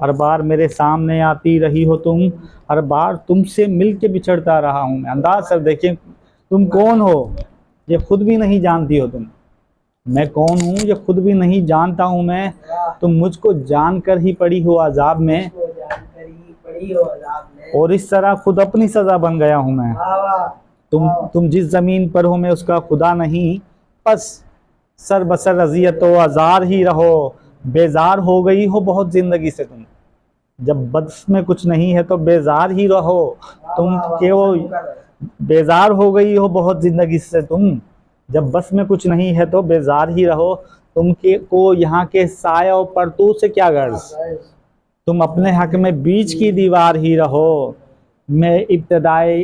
हर बार मेरे सामने आती रही हो तुम, हर बार तुमसे मिल के बिछड़ता रहा हूँ मैं। अंदाज सर देखिए, तुम कौन हो ये खुद भी नहीं जानती हो तुम। मैं कौन हूँ ये खुद भी नहीं जानता हूँ मैं। तुम मुझको जानकर ही पड़ी हो अजाब में, और इस तरह खुद अपनी सजा बन गया हूँ मैं। तुम जिस जमीन पर हो मैं उसका खुदा नहीं, बस सर बसर अजियत व आज़ार ही रहो। बेजार हो गई हो बहुत जिंदगी से तुम, जब बस में कुछ नहीं है तो बेजार ही रहो तुम। क्यों बेजार हो गई हो बहुत जिंदगी से तुम, जब बस में कुछ नहीं है तो बेजार ही रहो तुम। के को यहाँ के साया और परतू से क्या गर्ज, तुम अपने हक में बीच की दीवार ही रहो। मैं इब्तदाए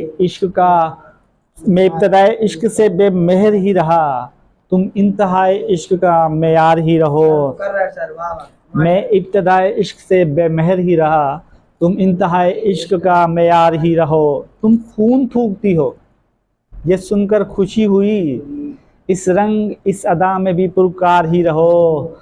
इश्क से बेमेहर ही रहा, तुम इंतहाए इश्क का मेयार ही रहो। मैं इब्तदाए इश्क से बेमेहर ही रहा, तुम इंतहाए इश्क का मेयार ही रहो। तुम खून थूकती हो ये सुनकर खुशी हुई, इस रंग इस अदा में भी पुरकार ही रहो।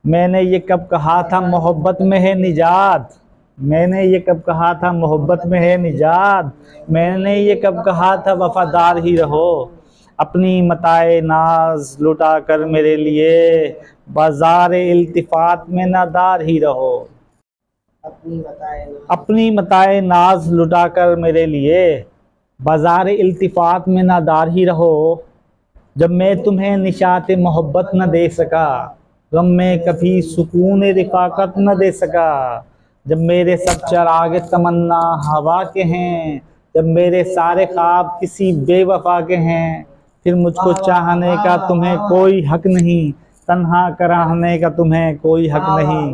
मैंने ये कब कहा था मोहब्बत में है निजात, मैंने ये कब कहा था मोहब्बत में है निजात, मैंने ये कब कहा था वफादार ही रहो। अपनी मताए नाज लुटा कर मेरे लिए, बाजार इल्तिफात में नादार ही रहो। अपनी मताए नाज लुटा कर मेरे लिए, बाजार इल्तिफात में नादार ही रहो। जब मैं तुम्हें निशात मोहब्बत न दे सका, गम में कभी सुकून रिफाकत न दे सका। जब मेरे सब चराग तमन्ना हवा के हैं, जब मेरे सारे ख्वाब किसी बेवफा के हैं, फिर मुझको चाहने का तुम्हें कोई हक नहीं, तन्हा कराहने का तुम्हें कोई हक नहीं।